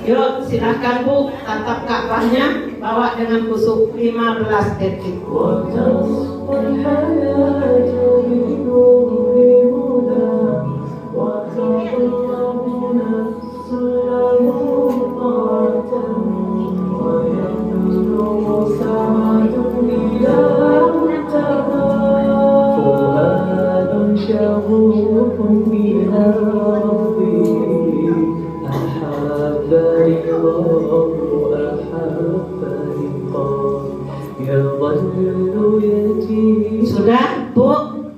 Yuk silahkan Bu, tatap Ka'bahnya, bawa dengan khusyuk 15 detik. Sudah Bu?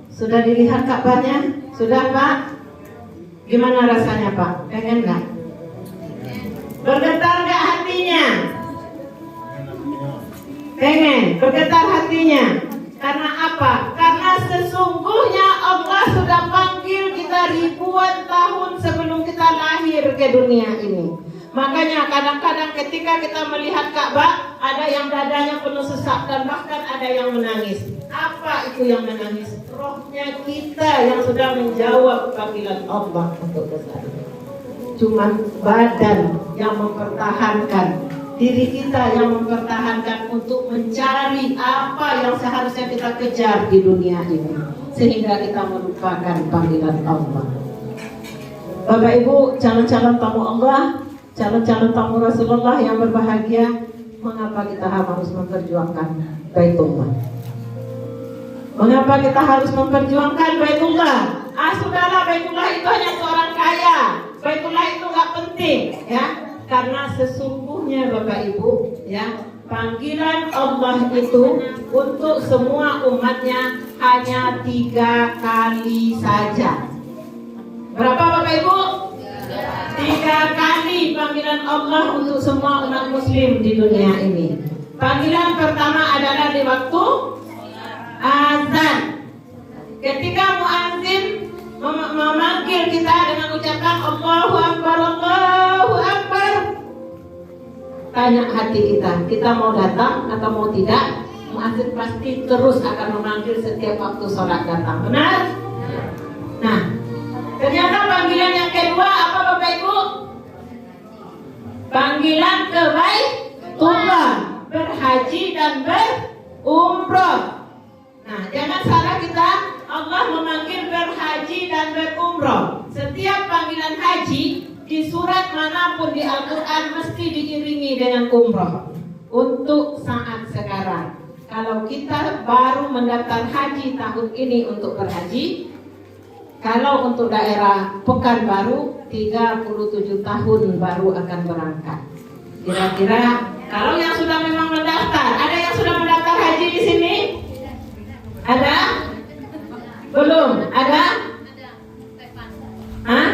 Sudah dilihat Ka'bahnya? Sudah Pak? Gimana rasanya Pak? Pengen nggak? Bergetar nggak hatinya? Pengen? Bergetar hatinya? Karena apa? Karena sesungguhnya Allah sudah panggil kita ribuan tahun sebelum kita lahir ke dunia ini. Makanya kadang-kadang ketika kita melihat Ka'bah, ada yang dadanya penuh sesak dan bahkan ada yang menangis. Apa itu yang menangis? Rohnya kita yang sudah menjawab panggilan Allah untuk ke sana. Cuman badan yang mempertahankan, diri kita yang mempertahankan untuk mencari apa yang seharusnya kita kejar di dunia ini, sehingga kita melupakan panggilan Allah. Bapak Ibu, calon-calon tamu Allah, calon-calon tamu Rasulullah yang berbahagia, mengapa kita harus memperjuangkan Baitullah? Mengapa kita harus memperjuangkan Baitullah? Sudahlah, Baitullah itu hanya untuk orang kaya. Baitullah itu nggak penting, ya. Karena sesungguhnya Bapak Ibu, ya, panggilan Allah itu untuk semua umatnya hanya 3 kali saja. Berapa Bapak Ibu? 3 kali panggilan Allah untuk semua umat muslim di dunia ini. Panggilan pertama adalah di waktu azan. Ketika muadzin memanggil kita dengan ucapan Allahu Akbar, Allahu Akbar, tanya hati kita mau datang atau mau tidak? Muadzin pasti terus akan memanggil setiap waktu sholat datang. Benar? Nah, ternyata panggilan yang kedua apa Bapak Ibu? Panggilan ke Baitullah, berhaji dan berumroh. Nah, jangan salah kita, Allah memanggil berhaji dan berumroh. Setiap panggilan haji di surat manapun di Al-Quran mesti diiringi dengan umroh. Untuk saat sekarang, kalau kita baru mendaftar haji tahun ini untuk berhaji, kalau untuk daerah Pekanbaru 37 tahun baru akan berangkat. Kira-kira kalau yang sudah memang mendaftar, ada yang sudah mendaftar haji di sini? Ada? Belum? Ada? Hah?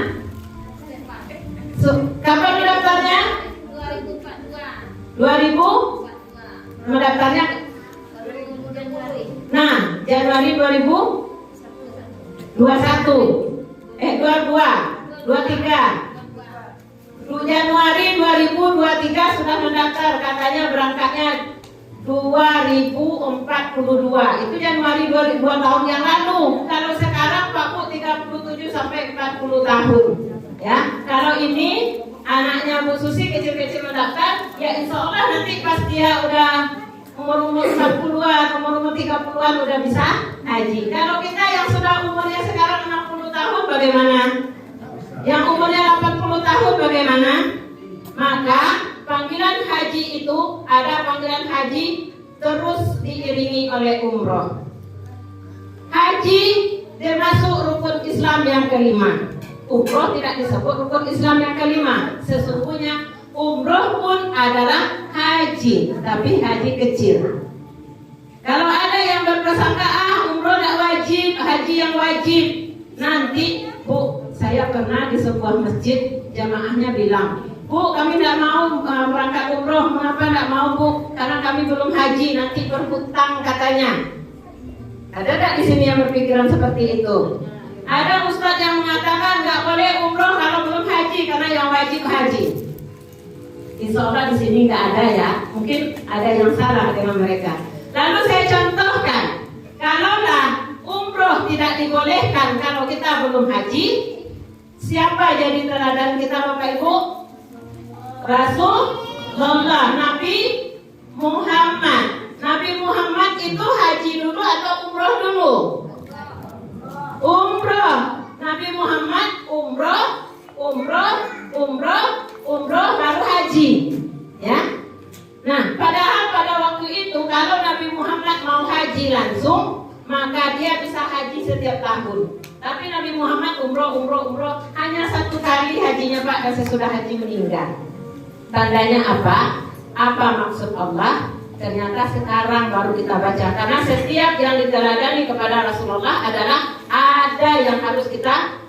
Kapan mendaftarnya? 2000? Mendaftarnya? Nah, Januari 2021. 23. Januari 2023 sudah mendaftar, katanya berangkatnya 2042. Itu Januari 2 tahun yang lalu. Kalau sekarang Pak Bu 37 sampai 40 tahun. Ya, kalau ini anaknya Bu Susi kecil-kecil mendaftar, ya insya Allah nanti pas dia udah umur 40-an, umur 30-an udah bisa haji. Kalau kita yang sudah umurnya sekarang 60 tahun bagaimana? Yang umurnya 80 tahun bagaimana? Maka panggilan haji itu ada panggilan haji terus diiringi oleh umroh. Haji termasuk rukun Islam yang kelima. Umroh tidak disebut rukun Islam yang kelima. Sesungguhnya umroh pun adalah haji, tapi haji kecil. Kalau ada yang berprasangka umroh tidak wajib, haji yang wajib, nanti Bu, saya pernah di sebuah masjid jamaahnya bilang, Bu, kami tidak mau berangkat umroh. Mengapa tidak mau Bu? Karena kami belum haji, nanti berhutang katanya. Ada tidak di sini yang berpikiran seperti itu? Ada ustadz yang mengatakan nggak boleh umroh kalau belum haji, karena yang wajib haji. Insya Allah di sini nggak ada ya. Mungkin ada yang salah dengan mereka. Lalu saya contohkan, kalaulah umroh tidak dibolehkan kalau kita belum haji, siapa jadi teladan kita Bapak Ibu? Rasulullah, Nabi Muhammad. Nabi Muhammad itu haji dulu atau umroh dulu? Umroh. Nabi Muhammad umroh baru haji. Ya. Nah, padahal pada waktu itu kalau Nabi Muhammad mau haji langsung, maka dia bisa haji setiap tahun. Tapi Nabi Muhammad umroh hanya satu kali hajinya Pak, dan sesudah haji meninggal. Tandanya apa? Apa maksud Allah? Ternyata sekarang baru kita baca. Karena setiap yang diteladani kepada Rasulullah adalah ada yang harus kita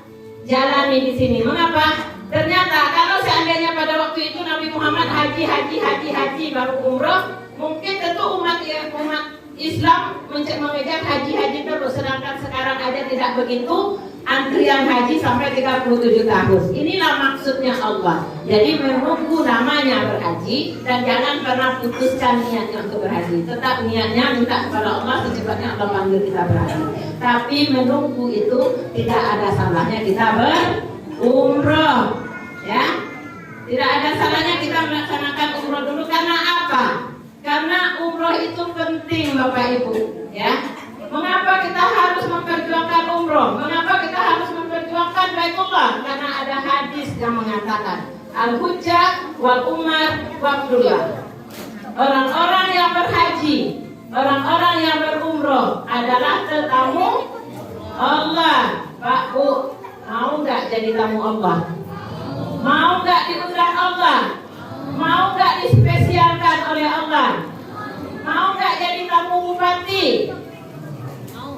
jalani di sini. Mengapa? Ternyata kalau seandainya pada waktu itu Nabi Muhammad haji baru umroh, mungkin tentu umat Islam mengejar haji terus. Sedangkan sekarang aja tidak begitu, antrian haji sampai 37 tahun. Inilah maksudnya Allah. Jadi menunggu namanya berhaji, dan jangan pernah putuskan niatnya untuk berhaji. Tetap niatnya minta kepada Allah secepatnya Allah panggil kita berhaji. Tapi menunggu itu tidak ada salahnya kita berumroh, ya. Tidak ada salahnya kita melaksanakan umroh dulu. Karena apa? Karena umroh itu penting Bapak Ibu, ya. Mengapa kita harus memperjuangkan umroh? Mengapa kita harus memperjuangkan Baitullah? Karena ada hadis yang mengatakan Al-Hujjah wal Umar waqdullah. Orang-orang yang berhaji, orang-orang yang berumroh adalah tetamu Allah. Pak Bu, mau nggak jadi tamu Allah? Mau nggak diundang Allah? Mau nggak dispesialkan oleh Allah? Mau nggak jadi tamu bupati?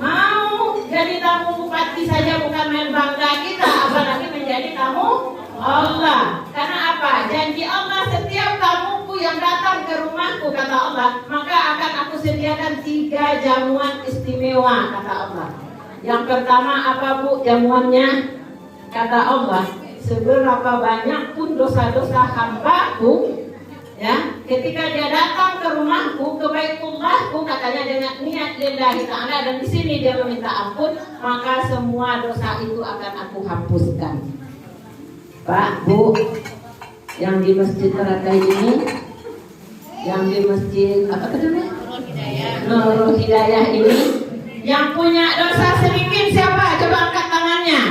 Mau jadi tamu bupati saja bukan main bangga kita, apalagi menjadi tamu Allah. Karena apa? Janji Allah, setiap tamuku yang datang ke rumahku, kata Allah, maka akan aku sediakan 3 jamuan istimewa, kata Allah. Yang pertama apa Bu jamuannya? Kata Allah, seberapa banyak pun dosa-dosa hambaku, ya, ketika dia datang ke rumahku, ke Baitullahku, katanya dengan niat lillahi ta'ala, dan di sini dia meminta ampun, maka semua dosa itu akan aku hapuskan. Pak, Bu, yang di Masjid Teratai ini, yang di Masjid apa namanya? Nurul Hidayah ini, yang punya dosa sedikit siapa? Coba angkat tangannya.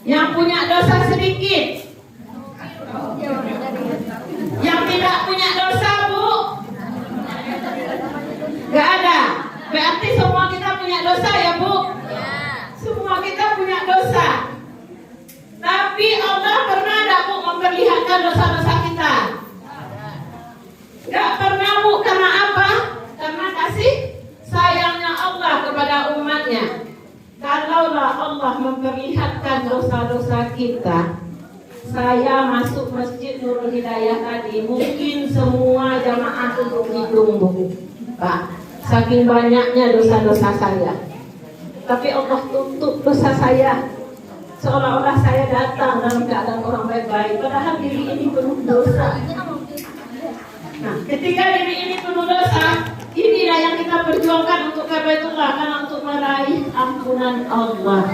Yang punya dosa sedikit. Yang tidak punya dosa, Bu? Gak ada. Berarti semua kita punya dosa ya, Bu? Semua kita punya dosa. Tapi Allah pernah gak, Bu, memperlihatkan dosa-dosa kita? Gak pernah, Bu. Karena apa? Karena kasih sayangnya Allah kepada umatnya. Kalaulah Allah memperlihatkan dosa-dosa kita, saya masuk Masjid Nurul Hidayah tadi, mungkin semua jamaah tutup hidung, Bu, Pak, saking banyaknya dosa-dosa saya. Tapi Allah tutup dosa saya, seolah-olah saya datang dalam keadaan orang baik-baik, padahal diri ini penuh dosa. Nah, ketika diri ini penuh dosa, inilah yang kita perjuangkan untuk Baitullah, karena untuk meraih ampunan Allah.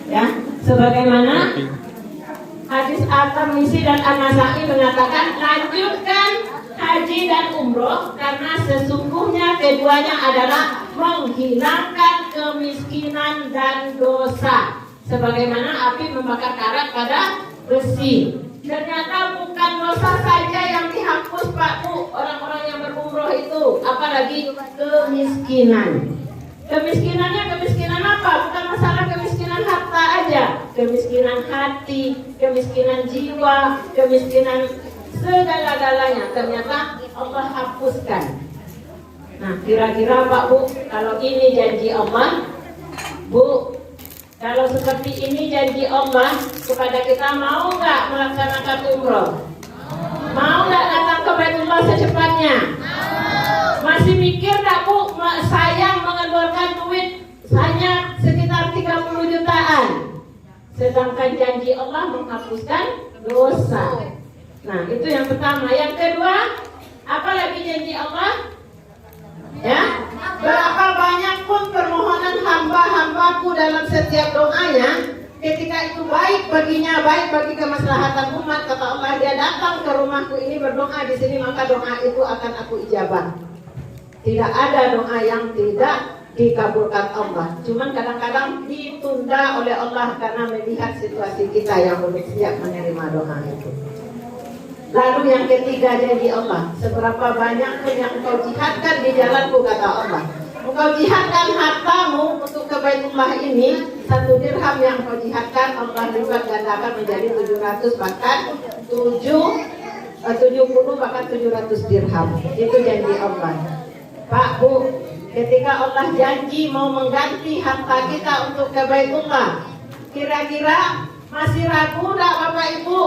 Ya, sebagaimana hadis At-Tirmidzi dan An-Nasa'i mengatakan, lanjutkan haji dan umroh karena sesungguhnya keduanya adalah menghilangkan kemiskinan dan dosa. Sebagaimana api membakar karat pada besi. Ternyata bukan dosa saja yang dihapus, Pak Bu, orang-orang yang berumroh itu, apalagi kemiskinan. Kemiskinannya kemiskinan apa? Bukan masalah kemiskinan harta aja, kemiskinan hati, kemiskinan jiwa, kemiskinan segala-galanya. Ternyata Allah hapuskan. Nah, kira-kira Pak Bu, kalau ini janji Allah, Bu, kalau seperti ini janji Allah kepada kita, mau nggak melaksanakan umroh? Mau nggak datang ke Baitullah secepatnya? Masih mikir nggak, Bu, sayang mengeluarkan duit hanya sekitar 30 jutaan, sedangkan janji Allah menghapuskan dosa. Nah, itu yang pertama. Yang kedua, apa lagi janji Allah? Ya, berapa banyak pun permohonan hamba-hambaku dalam setiap doanya, ketika itu baik baginya, baik bagi kemaslahatan umat, kata Allah, dia datang ke rumahku ini berdoa di sini, maka doa itu akan aku ijabah. Tidak ada doa yang tidak dikabulkan Allah. Cuman kadang-kadang ditunda oleh Allah karena melihat situasi kita yang belum siap menerima doa itu. Lalu yang ketiga, janji Allah, seberapa banyak pun yang engkau jihadkan di jalanku, kata Allah. Engkau jihadkan hartamu untuk ke Baitullah ini, 1 dirham yang engkau jihadkan, Allah juga gandakan menjadi 700 bahkan 70 bahkan 700 dirham. Itu janji Allah. Pak, Bu, ketika Allah janji mau mengganti harta kita untuk ke Baitullah, kira-kira masih ragu enggak Bapak Ibu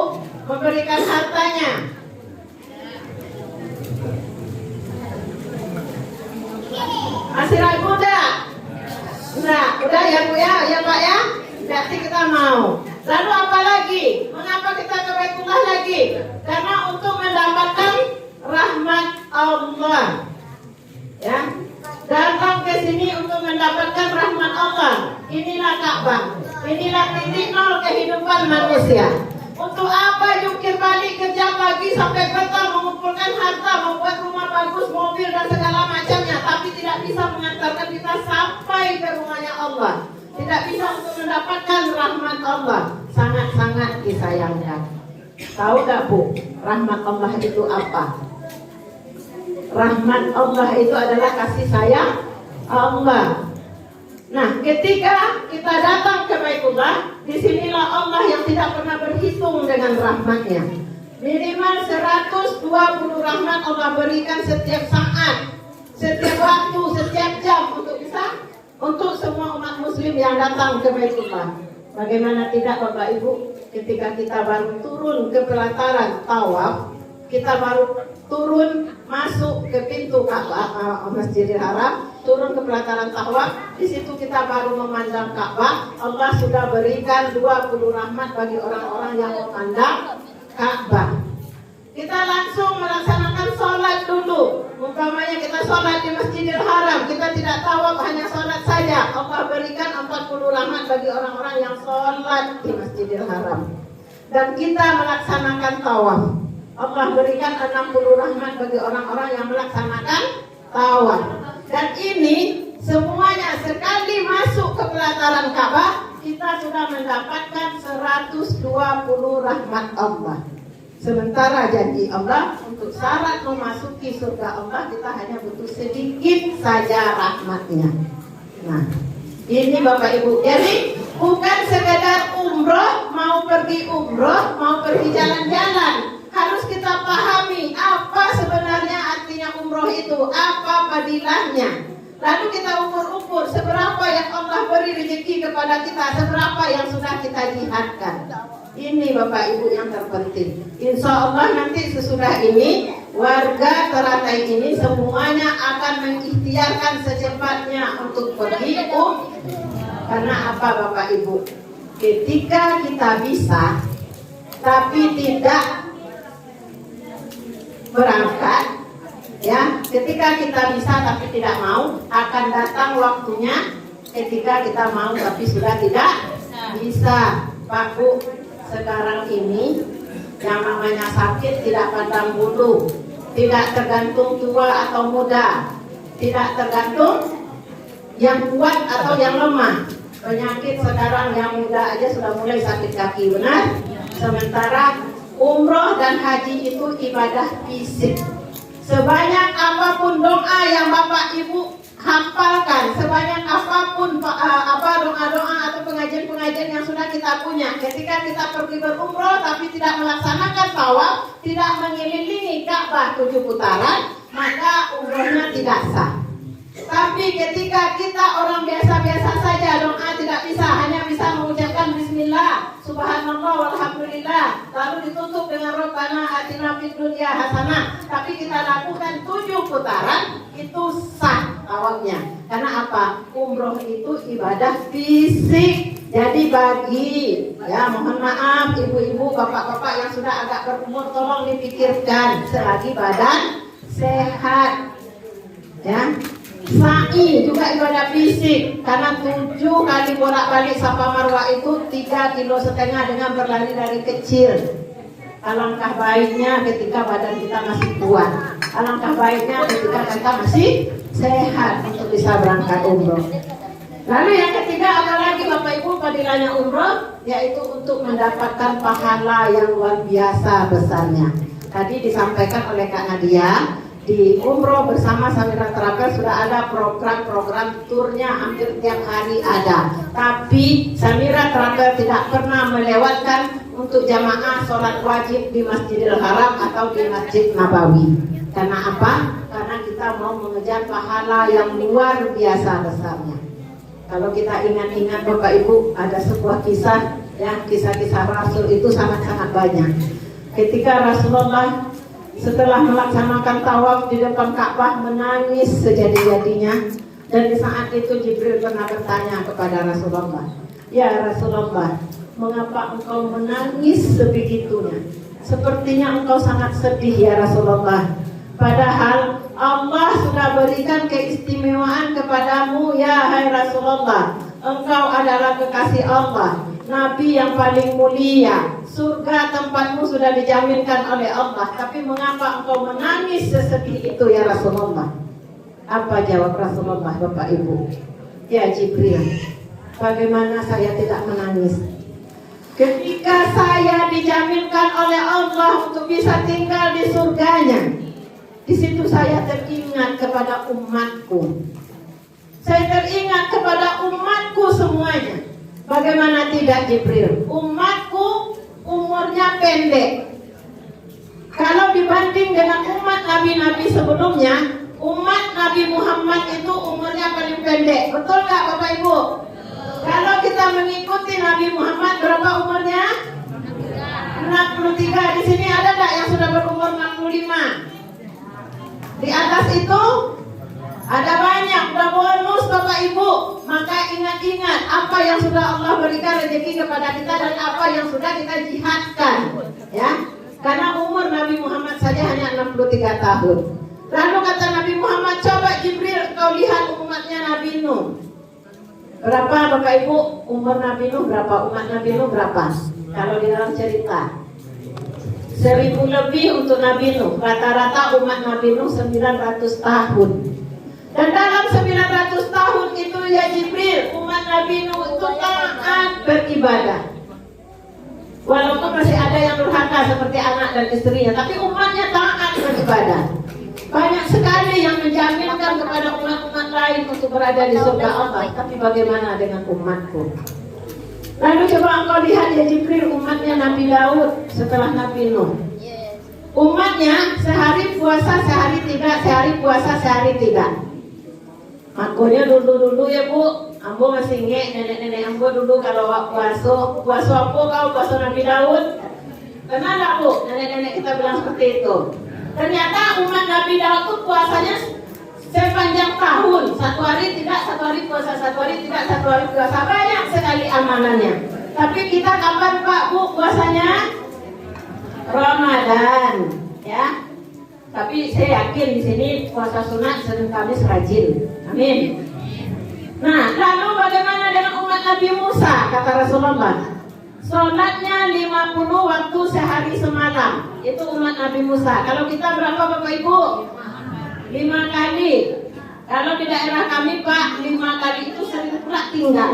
memberikan hartanya? Masih ragu enggak? Enggak, udah ya Bu ya Pak ya? Berarti kita mau. Lalu apa lagi? Mengapa kita ke Baitullah lagi? Karena untuk mendapatkan rahmat Allah. Ya, datang ke sini untuk mendapatkan rahmat Allah. Inilah Ka'bah. Inilah titik nol kehidupan manusia. Untuk apa jungkir balik kerja pagi sampai petang mengumpulkan harta, membuat rumah bagus, mobil dan segala macamnya, tapi tidak bisa mengantarkan kita sampai ke rumahnya Allah. Tidak bisa untuk mendapatkan rahmat Allah. Sangat-sangat disayangkan. Tahu gak Bu, rahmat Allah itu apa? Rahmat Allah itu adalah kasih sayang Allah. Nah, ketika kita datang ke Baitullah, disinilah Allah yang tidak pernah berhitung dengan rahmatnya. Minimal 120 rahmat Allah berikan setiap saat, setiap waktu, setiap jam untuk semua umat muslim yang datang ke Baitullah. Bagaimana tidak Bapak Ibu, ketika kita baru turun ke pelataran tawaf, kita baru turun masuk ke pintu Ka'bah, Masjidil Haram, turun ke pelataran tawaf, di situ kita baru memandang Ka'bah. Allah sudah berikan 20 rahmat bagi orang-orang yang memandang Ka'bah. Kita langsung melaksanakan sholat dulu. Umpamanya kita sholat di Masjidil Haram, kita tidak tawaf, hanya sholat saja. Allah berikan 40 rahmat bagi orang-orang yang sholat di Masjidil Haram. Dan kita melaksanakan tawaf, Allah berikan 60 rahmat bagi orang-orang yang melaksanakan tawaf. Dan ini semuanya sekali masuk ke pelataran Ka'bah, kita sudah mendapatkan 120 rahmat Allah. Sementara janji Allah, untuk syarat memasuki surga Allah, kita hanya butuh sedikit saja rahmatnya. Nah, ini Bapak Ibu, jadi bukan sekedar umroh, mau pergi umroh, mau pergi jalan-jalan. Harus kita pahami apa sebenarnya artinya umroh itu, apa fadilahnya. Lalu kita ukur-ukur seberapa yang Allah beri rezeki kepada kita, seberapa yang sudah kita jihadkan. Ini Bapak Ibu yang terpenting. Insya Allah nanti sesudah ini, warga Teratai ini semuanya akan mengikhtiarkan secepatnya untuk pergi karena apa Bapak Ibu? Ketika kita bisa, tapi tidak berangkat, ya, ketika kita bisa tapi tidak mau, akan datang waktunya ketika kita mau tapi sudah tidak bisa. Pak Bu, sekarang ini yang namanya sakit tidak pandang bulu, tidak tergantung tua atau muda, tidak tergantung yang kuat atau yang lemah. Penyakit sekarang yang muda aja sudah mulai sakit kaki, benar? Sementara umroh dan haji itu ibadah fisik. Sebanyak apapun doa yang Bapak Ibu hafalkan, sebanyak apapun doa-doa atau pengajian-pengajian yang sudah kita punya, ketika kita pergi berumroh tapi tidak melaksanakan tawaf, tidak mengelilingi Ka'bah 7 putaran, maka umrohnya tidak sah. Tapi ketika kita orang biasa-biasa saja, doa tidak bisa, hanya bisa mengucapkan bismillah, subhanallah, walhamdulillah, lalu ditutup dengan Rabbana atina fid dunya hasanah, tapi kita lakukan 7 putaran, itu sah tawafnya. Karena apa? Umroh itu ibadah fisik. Jadi bagi, ya mohon maaf ibu-ibu, bapak-bapak yang sudah agak berumur, tolong dipikirkan selagi badan sehat, ya. Sa'i juga ibadah fisik, karena 7 kali bolak-balik Safa Marwah itu 3,5 kilo dengan berlari dari kecil. Alangkah baiknya ketika badan kita masih kuat, alangkah baiknya ketika kita masih sehat untuk bisa berangkat umroh. Lalu yang ketiga, apalagi Bapak Ibu fadilahnya umroh, yaitu untuk mendapatkan pahala yang luar biasa besarnya. Tadi disampaikan oleh Kak Nadia, di umroh bersama Samira Travel sudah ada program-program turnya hampir tiap hari ada. Tapi Samira Travel tidak pernah melewatkan untuk jamaah sholat wajib di Masjidil Haram atau di Masjid Nabawi. Karena apa? Karena kita mau mengejar pahala yang luar biasa besarnya. Kalau kita ingat-ingat Bapak Ibu, ada sebuah kisah, ya, kisah-kisah Rasul itu sangat-sangat banyak. Ketika Rasulullah setelah melaksanakan tawaf di depan Ka'bah menangis sejadi-jadinya, dan di saat itu Jibril pernah bertanya kepada Rasulullah, "Ya Rasulullah, mengapa engkau menangis sebegitunya? Sepertinya engkau sangat sedih ya Rasulullah. Padahal Allah sudah berikan keistimewaan kepadamu ya hai Rasulullah. Engkau adalah kekasih Allah, Nabi yang paling mulia. Surga tempatmu sudah dijaminkan oleh Allah. Tapi mengapa engkau menangis sesedih itu ya Rasulullah?" Apa jawab Rasulullah Bapak Ibu? "Ya Jibril, bagaimana saya tidak menangis? Ketika saya dijaminkan oleh Allah untuk bisa tinggal di surganya, di situ saya teringat kepada umatku. Saya teringat kepada umatku semuanya. Bagaimana tidak Jibril? Umatku umurnya pendek. Kalau dibanding dengan umat nabi-nabi sebelumnya, umat Nabi Muhammad itu umurnya paling pendek. Betul nggak Bapak Ibu? Kalau kita mengikuti Nabi Muhammad, berapa umurnya? 63. Di sini ada nggak yang sudah berumur 65? Di atas itu ada banyak, udah bonus Bapak Ibu. Maka ingat-ingat apa yang sudah Allah berikan rezeki kepada kita dan apa yang sudah kita jihadkan, ya. Karena umur Nabi Muhammad saja hanya 63 tahun. Lalu kata Nabi Muhammad, "Coba Jibril kau lihat umatnya Nabi Nuh. Berapa Bapak Ibu umur Nabi Nuh berapa? Umat Nabi Nuh berapa? Kalau di dalam cerita 1000 lebih untuk Nabi Nuh. Rata-rata umat Nabi Nuh 900 tahun. Dan dalam 900 tahun itu ya Jibril, umat Nabi Nuh itu taat beribadah. Walaupun masih ada yang durhaka seperti anak dan istrinya, tapi umatnya taat beribadah. Banyak sekali yang menjaminkan kepada umat-umat lain untuk berada di surga Allah. Tapi bagaimana dengan umatku? Lalu coba engkau lihat ya Jibril, umatnya Nabi Daud setelah Nabi Nuh. Umatnya sehari puasa, sehari tidak, sehari puasa, sehari tidak. Makanya dulu ya Bu, ambo masih ingat nenek-nenek ambo dulu kalau puasa apa kau puasa Nabi Daud. Kenal tak Bu? Nenek-nenek kita bilang seperti itu. Ternyata umat Nabi Daud itu puasanya sepanjang tahun. Satu hari tidak, satu hari puasa, satu hari tidak, satu hari puasa. Banyak sekali amalannya. Tapi kita kapan Pak Bu puasanya? Ramadan, ya. Tapi saya yakin di sini puasa sunat Senin Kamis rajin. Amin. Nah, lalu bagaimana dengan umat Nabi Musa? Kata Rasulullah, sholatnya 50 waktu sehari semalam. Itu umat Nabi Musa. Kalau kita berapa Bapak Ibu? 5 kali. Kalau di daerah kami Pak, 5 kali itu sering pula tinggal.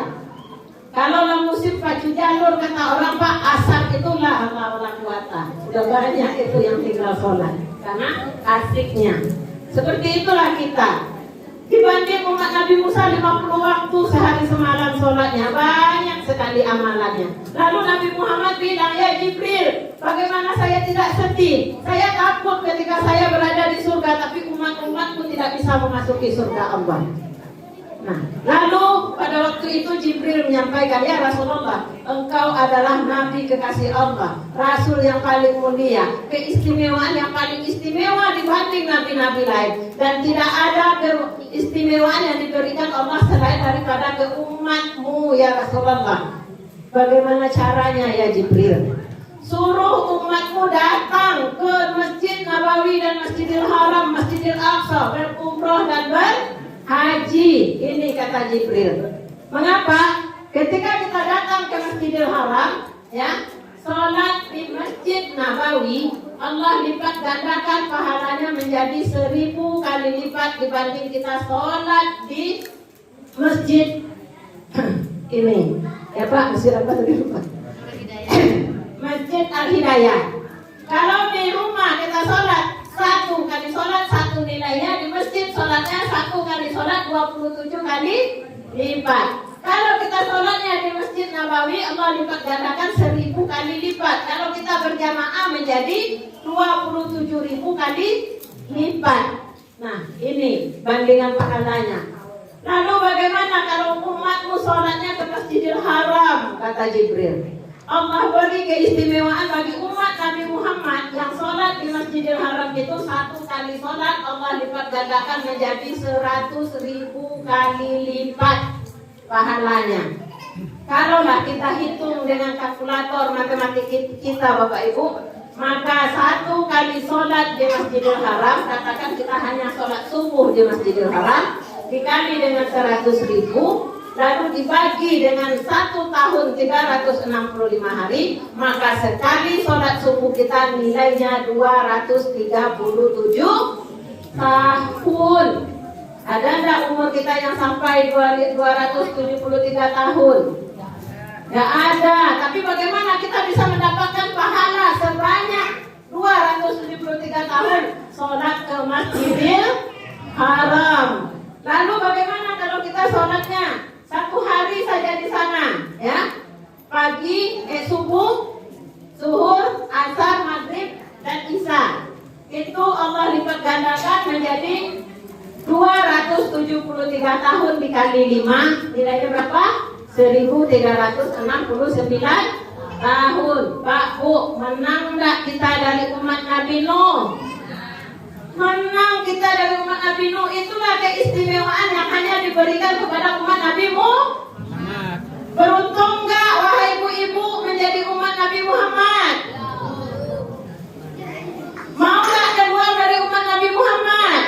Kalau musim pacu jalur kata orang Pak, asar itulah Allah kuasa. Sudah banyak itu yang tinggal sholat. Karena asiknya. Seperti itulah kita. Dibanding umat Nabi Musa 50 waktu sehari semalam sholatnya, banyak sekali amalannya. Lalu Nabi Muhammad bilang, "Ya Jibril, bagaimana saya tidak sedih? Saya takut ketika saya berada di surga, tapi umat-umatku tidak bisa memasuki surga Allah." Nah, lalu pada waktu itu Jibril menyampaikan, "Ya Rasulullah, engkau adalah Nabi kekasih Allah, Rasul yang paling mulia, keistimewaan yang paling istimewa dibanding Nabi-Nabi lain. Dan tidak ada keistimewaan yang diberikan Allah selain daripada ke umatmu ya Rasulullah. Bagaimana caranya ya Jibril? Suruh umatmu datang ke Masjid Nabawi dan Masjidil Haram, Masjidil Aqsa, berumrah dan haji. Ini kata Jibril. Mengapa? Ketika kita datang ke Masjidil Haram, ya, sholat di Masjid Nabawi, Allah lipat gandakan pahalanya menjadi 1000 kali lipat dibanding kita sholat di masjid ini. Ya Pak, masjid apa tadi lupa? Masjid Al-Hidayah. Kalau di rumah kita sholat 1 kali sholat 1 nilainya, di masjid sholatnya 1 kali sholat 27 kali lipat. Kalau kita sholatnya di Masjid Nabawi, Allah lipat gandakan 1000 kali lipat. Kalau kita berjamaah menjadi 27.000 kali lipat. Nah, ini bandingan pahalanya. Lalu bagaimana kalau umatmu sholatnya ke Masjidil Haram, kata Jibril. Allah beri keistimewaan bagi umat Nabi Muhammad yang sholat di Masjidil Haram itu 1 kali sholat Allah lipat gandakan menjadi 100.000 kali lipat pahalanya. Kalaulah kita hitung dengan kalkulator matematik kita Bapak Ibu, maka 1 kali sholat di Masjidil Haram, katakan kita hanya sholat subuh di Masjidil Haram, dikali dengan 100.000, lalu dibagi dengan 1 tahun 365 hari, maka sekali sholat subuh kita nilainya 237 tahun. Ada enggak umur kita yang sampai 273 tahun? Enggak ada. Tapi bagaimana kita bisa mendapatkan pahala sebanyak 273 tahun sholat ke Masjidil Haram? Lalu bagaimana kalau kita sholatnya 1 hari saja di sana, ya? Pagi, subuh, zuhur, asar, maghrib, dan isya. Itu Allah lipat gandakan menjadi 273 tahun dikali 5, nilainya berapa? 1369 tahun. Pak, Bu, menang enggak kita dari umat Nabi Nuh? Menang kita dari umat Nabi Nuh. Itulah keistimewaan yang hanya diberikan kepada umat Nabi Muhammad. Beruntung enggak wahai ibu-ibu menjadi umat Nabi Muhammad? Mau enggak keluar dari umat Nabi Muhammad?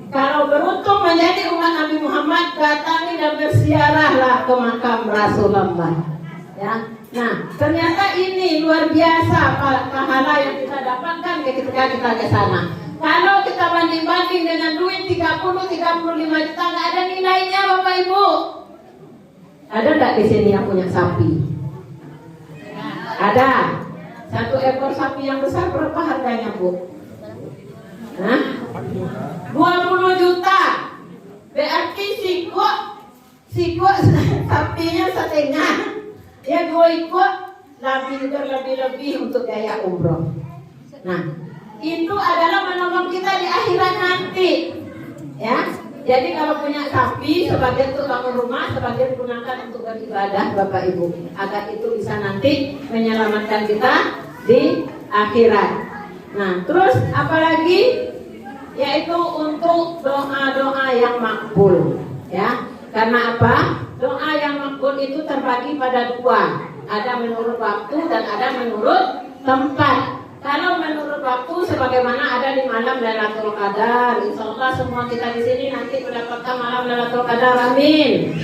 Kalau beruntung menjadi umat Nabi Muhammad, datangi dan bersiarahlah ke makam Rasulullah. Ya, nah ternyata ini luar biasa pahala yang kita dapatkan ketika kita ke sana. Kalau kita banding-banding dengan duit 30-35 juta, nggak ada nilainya Bapak Ibu. Ada nggak di sini yang punya sapi? Ada. 1 ekor sapi yang besar berapa harganya Bu? Hah? 20 juta. Berarti siko sapinya setengah. Ya 2 ekor lebih untuk gaya umroh. Nah, itu adalah menolong kita di akhirat nanti. Ya. Jadi kalau punya sapi, sebagian untuk bangun rumah, sebagian gunakan untuk beribadah Bapak Ibu, agar itu bisa nanti menyelamatkan kita di akhirat. Nah, terus apalagi? Yaitu untuk doa-doa yang makbul, ya. Karena apa? Doa yang makbul itu terbagi pada 2. Ada menurut waktu dan ada menurut tempat. Kalau menurut waktu, sebagaimana ada di malam Lailatul Qadar, insyaallah semua kita di sini nanti mendapatkan malam Lailatul Qadar, amin.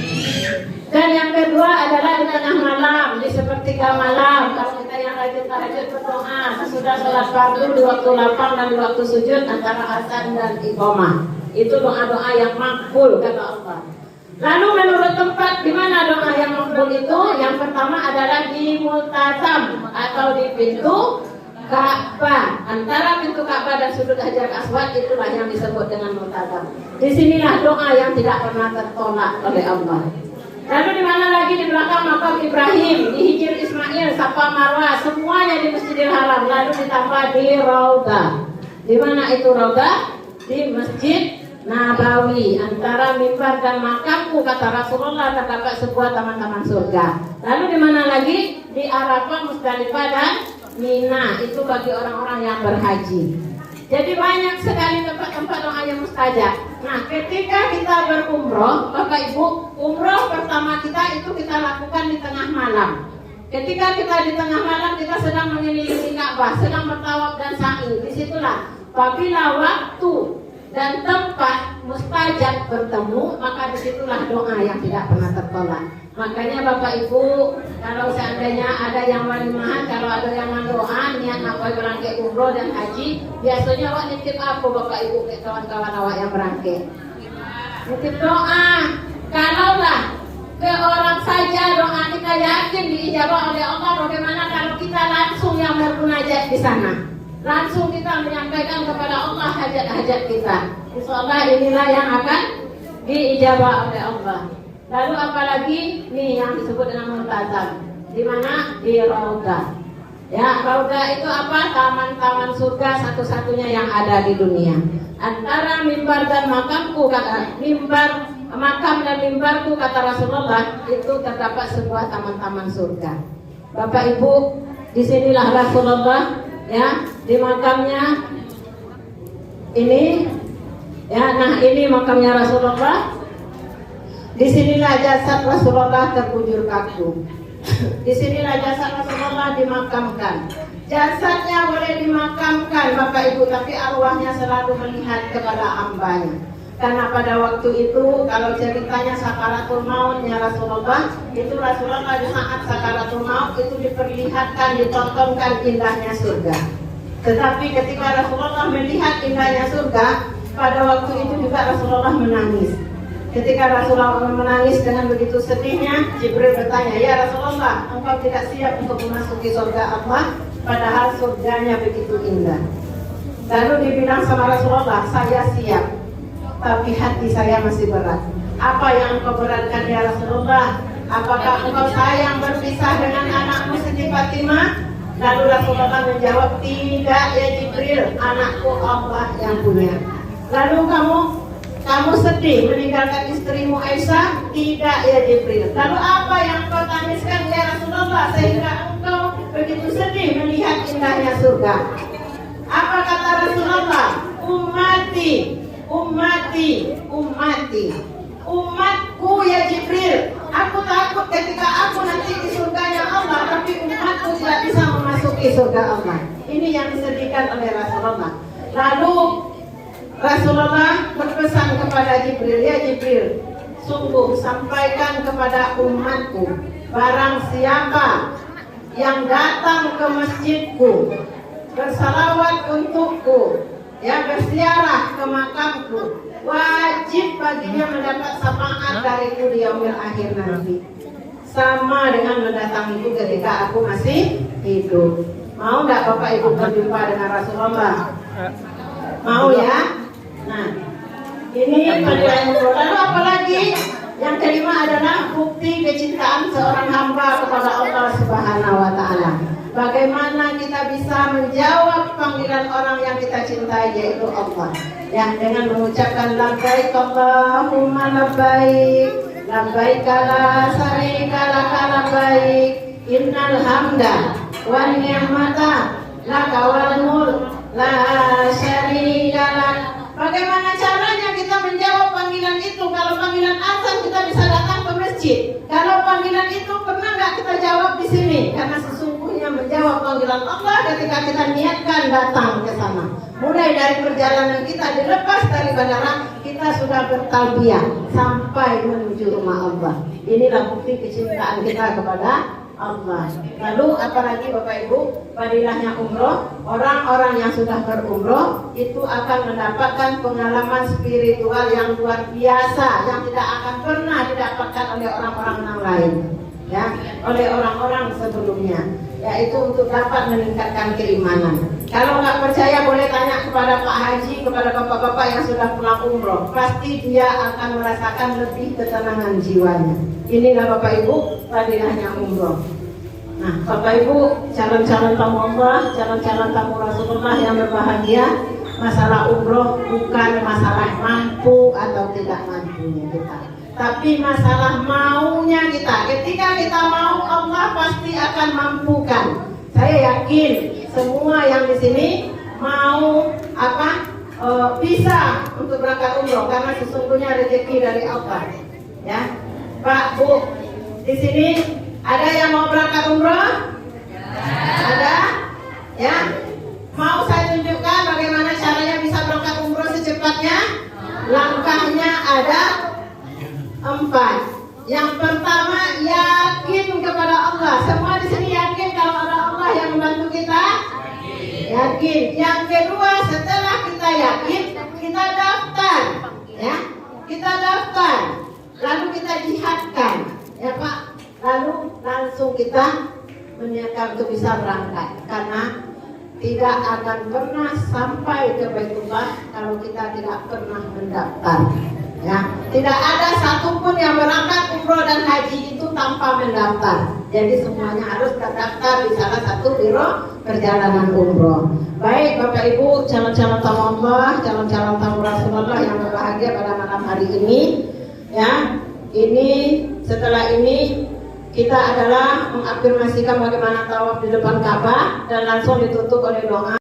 Dan yang kedua adalah di tengah malam, di sepertiga malam. Kalau kita yang rajin tahajud berdoa sesudah sholat fardu di waktu lapang dan di waktu sujud antara azan dan iqamah. Itu doa-doa yang makbul kata Allah. Lalu menurut tempat di mana doa yang makbul itu? Yang pertama adalah di multazam atau di pintu Ka'bah. Antara pintu Ka'bah dan sudut Hajar Aswad, itulah yang disebut dengan multazam. Disinilah doa yang tidak pernah tertolak oleh Allah. Lalu di mana lagi? Di belakang makam Ibrahim, di Hijr Ismail, Safa Marwah, semuanya di Masjidil Haram. Lalu ditambah di Raudhah. Di mana itu Raudhah? Di Masjid Nabawi. Antara mimbar dan makamku, kata Rasulullah, terdapat sebuah taman-taman surga. Lalu di mana lagi? Di Arafah, Musdalifah, dan Mina. Itu bagi orang-orang yang berhaji. Jadi banyak sekali tempat-tempat doa yang mustajab. Nah, ketika kita berumroh, Bapak Ibu, umroh pertama kita itu kita lakukan di tengah malam. Ketika kita di tengah malam, kita sedang mengelilingi Ka'bah, sedang bertawaf dan sa'i. Disitulah apabila waktu dan tempat mustajab bertemu, maka disitulah doa yang tidak pernah tertolak. Makanya Bapak Ibu, kalau seandainya ada yang walimahan, kalau ada yang doa niat apa berangkat umroh dan haji, biasanya awak nitip apa Bapak Ibu ke kawan-kawan awak yang berangkat? Nitip doa. Kalaulah ke orang saja doa kita yakin diijabah oleh Allah, bagaimana kalau kita langsung yang bermunajat di sana? Langsung kita menyampaikan kepada Allah hajat-hajat kita. Insyaallah inilah yang akan diijabah oleh Allah. Lalu apalagi nih yang disebut dengan muntazam, di mana? Di Raudhah. Ya, Raudhah itu apa? Taman-taman surga satu-satunya yang ada di dunia. Antara mimbar dan makamku, kata mimbar, makam dan mimbarku, kata Rasulullah, itu terdapat sebuah taman-taman surga. Bapak Ibu, disinilah Rasulullah, ya, di makamnya ini, ya, nah ini makamnya Rasulullah. Disinilah jasad Rasulullah terbujur kaku. Disinilah jasad Rasulullah dimakamkan. Jasadnya boleh dimakamkan Bapak Ibu, tapi arwahnya selalu melihat kepada hambanya. Karena pada waktu itu kalau ceritanya sakaratul mautnya Rasulullah, itu Rasulullah di saat sakaratul maut itu diperlihatkan, ditontonkan indahnya surga. Tetapi ketika Rasulullah melihat indahnya surga, pada waktu itu juga Rasulullah menangis. Ketika Rasulullah menangis dengan begitu sedihnya, Jibril bertanya, "Ya Rasulullah, engkau tidak siap untuk memasuki surga Allah, padahal surganya begitu indah." Lalu dibilang sama Rasulullah, "Saya siap, tapi hati saya masih berat." "Apa yang engkau beratkan ya Rasulullah? Apakah engkau sayang berpisah dengan anakmu Siti Fatimah?" Lalu Rasulullah menjawab, "Tidak ya Jibril, anakku Allah yang punya." "Lalu kamu sedih meninggalkan istrimu Aisyah?" "Tidak ya Jibril." "Lalu apa yang kau tangiskan ya Rasulullah sehingga engkau begitu sedih melihat indahnya surga?" Apa kata Rasulullah? "Ummati, ummati, ummati." Umatku ya Jibril. Aku takut ketika aku nanti di surganya Allah, tapi umatku tidak bisa memasuki surga Allah. Ini yang disedihkan oleh Rasulullah. Lalu Rasulullah berpesan kepada Jibril, "Ya Jibril, sungguh sampaikan kepada umatku, barang siapa yang datang ke masjidku, bersalawat untukku, ya, berziarah ke makamku, wajib baginya mendapat syafaat dariku di yaumil akhir nanti, sama dengan mendatangiku ketika aku masih hidup." Mau enggak Bapak Ibu berjumpa dengan Rasulullah? Mau ya? Nah, ini panggilan umroh. Lalu apalagi? Yang kelima adalah bukti kecintaan seorang hamba kepada Allah Subhanahu wa Ta'ala. Bagaimana kita bisa menjawab panggilan orang yang kita cintai, yaitu Allah, ya, dengan mengucapkan labbaik Allahumma labbaik, labbaik la syarika laka labbaik, innal hamda wan ni'mata laka wal mulk la syarika lak. Bagaimana caranya kita menjawab panggilan itu? Kalau panggilan azan kita bisa datang ke masjid. Kalau panggilan itu pernah nggak kita jawab di sini? Karena sesungguhnya menjawab panggilan Allah ketika kita niatkan datang ke sana. Mulai dari perjalanan kita dilepas dari bandara, kita sudah bertalbiyah sampai menuju rumah Allah. Inilah bukti kecintaan kita kepada Allah. Lalu apalagi Bapak Ibu, fadilahnya umroh. Orang-orang yang sudah berumroh itu akan mendapatkan pengalaman spiritual yang luar biasa, yang tidak akan pernah didapatkan oleh orang-orang yang lain, ya, oleh orang-orang sebelumnya, yaitu untuk dapat meningkatkan keimanan. Kalau nggak percaya boleh tanya kepada Pak Haji, kepada bapak-bapak yang sudah pulang umroh, pasti dia akan merasakan lebih ketenangan jiwanya. Inilah Bapak Ibu fadilahnya umroh. Nah, Bapak Ibu, calon-calon tamu Allah, calon-calon tamu Rasulullah yang berbahagia, masalah umroh bukan masalah mampu atau tidak mampunya kita, tapi masalah maunya kita. Ketika kita mau, Allah pasti akan mampukan. Saya yakin semua yang di sini mau bisa untuk berangkat umroh, karena sesungguhnya rezeki dari Allah. Ya, Pak, Bu, di sini ada yang mau berangkat umroh? Ada? Ya? Mau saya tunjukkan bagaimana caranya bisa berangkat umroh secepatnya? Langkahnya ada 4. Yang pertama, yakin kepada Allah. Semua di sini yakin kalau ada Allah yang membantu kita? Yakin. Yang kedua, setelah kita yakin, kita daftar, ya. Kita daftar, lalu kita jihadkan, ya Pak. Lalu langsung kita menyiapkan untuk bisa berangkat, karena tidak akan pernah sampai ke Baitullah kalau kita tidak pernah mendaftar. Ya, tidak ada satupun yang berangkat umroh dan haji itu tanpa mendaftar. Jadi semuanya harus terdaftar di salah satu biro perjalanan umroh. Baik Bapak Ibu, calon-calon tamu Allah, calon-calon tamu Rasulullah yang berbahagia pada malam hari ini. Ya, ini setelah ini kita adalah mengafirmasikan bagaimana tawaf di depan Ka'bah dan langsung ditutup oleh doa.